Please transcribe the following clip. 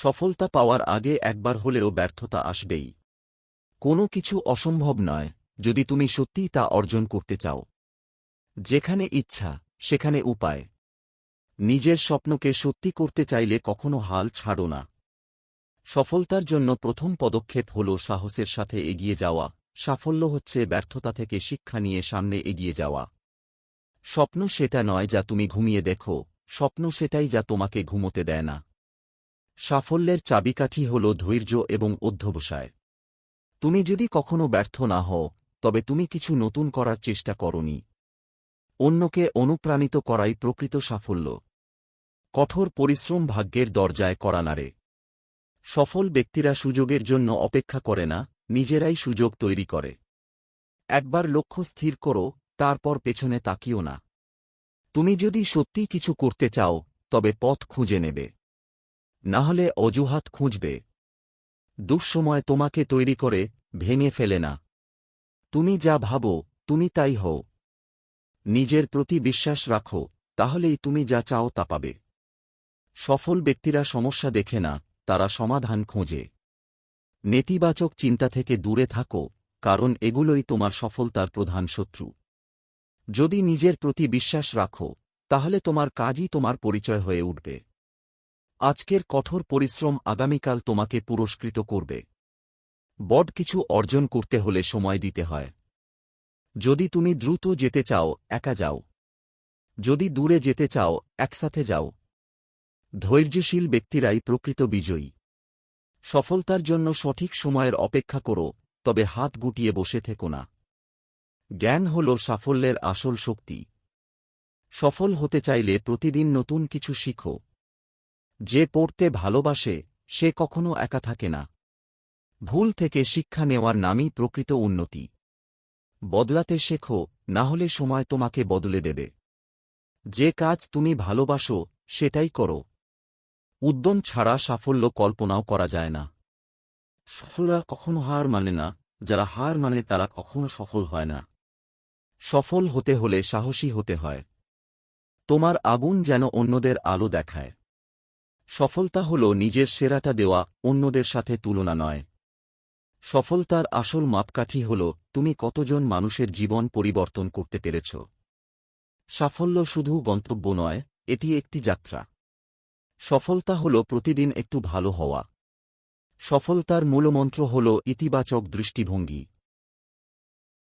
সফলতা পাওয়ার আগে একবার হলেও ব্যর্থতা আসবেই। কোনো কিছু অসম্ভব নয়, যদি তুমি সত্যিই তা অর্জন করতে চাও। যেখানে ইচ্ছা, সেখানে উপায়। নিজের স্বপ্নকে সত্যি করতে চাইলে কখনো হাল ছাড়ো না। সফলতার জন্য প্রথম পদক্ষেপ হল সাহসের সাথে এগিয়ে যাওয়া। সাফল্য হচ্ছে ব্যর্থতা থেকে শিক্ষা নিয়ে সামনে এগিয়ে যাওয়া। স্বপ্ন সেটা নয় যা তুমি ঘুমিয়ে দেখো, স্বপ্ন সেটাই যা তোমাকে ঘুমোতে দেয় না। সাফল্যের চাবিকাঠি হল ধৈর্য এবং অধ্যবসায়। তুমি যদি কখনো ব্যর্থ না হও, তবে তুমি কিছু নতুন করার চেষ্টা করনি। অন্যকে অনুপ্রাণিত করাই প্রকৃত সাফল্য। কঠোর পরিশ্রম ভাগ্যের দরজায় কড়া নাড়ে। সফল ব্যক্তিরা সুযোগের জন্য অপেক্ষা করে না, নিজেরাই সুযোগ তৈরি করে। একবার লক্ষ্য স্থির করো, তারপর পেছনে তাকিও না। তুমি যদি সত্যিই কিছু করতে চাও, তবে পথ খুঁজে নেবে। না হলে অজুহাত খুঁজবে। দুঃসময় তোমাকে তৈরি করে, ভেঙে ফেলে না। তুমি যা ভাবো, তুমি তাই হও। নিজের প্রতি বিশ্বাস রাখো, তাহলেই তুমি যা চাও তা পাবে। সফল ব্যক্তিরা সমস্যা দেখে না, তারা সমাধান খোঁজে। নেতিবাচক চিন্তা থেকে দূরে থাকো, কারণ এগুলোই তোমার সফলতার প্রধান শত্রু। যদি নিজের প্রতি বিশ্বাস রাখো, তাহলে তোমার কাজই তোমার পরিচয় হয়ে উঠবে। আজকের কঠোর পরিশ্রম আগামীকাল তোমাকে পুরস্কৃত করবে। বড় কিছু অর্জন করতে হলে সময় দিতে হয়। যদি তুমি দ্রুত যেতে চাও, একা যাও। যদি দূরে যেতে চাও, একসাথে যাও। ধৈর্যশীল ব্যক্তিরাই প্রকৃত বিজয়ী। সফলতার জন্য সঠিক সময়ের অপেক্ষা করো, তবে হাত গুটিয়ে বসে থেকো না। জ্ঞান হল সাফল্যের আসল শক্তি। সফল হতে চাইলে প্রতিদিন নতুন কিছু শিখো। যে পড়তে ভালোবাসে, সে কখনো একা থাকে না। ভুল থেকে শিক্ষা নেওয়ার নামই প্রকৃত উন্নতি। বদলাতে শেখো, না হলে সময় তোমাকে বদলে দেবে। যে কাজ তুমি ভালোবাসো, সেটাই করো। উদ্যম ছাড়া সাফল্য কল্পনাও করা যায় না। সফলরা কখনো হার মানে না, যারা হার মানে তারা কখনো সফল হয় না। সফল হতে হলে সাহসী হতে হয়। তোমার আগুন যেন অন্যদের আলো দেখায়। সফলতা হল নিজের সেরাটা দেওয়া, অন্যদের সাথে তুলনা নয়। সফলতার আসল মাপকাঠি হল তুমি কতজন মানুষের জীবন পরিবর্তন করতে পেরেছ। সাফল্য শুধু গন্তব্য নয়, এটি একটি যাত্রা। সফলতা হল প্রতিদিন একটু ভালো হওয়া। সফলতার মূলমন্ত্র হল ইতিবাচক দৃষ্টিভঙ্গি।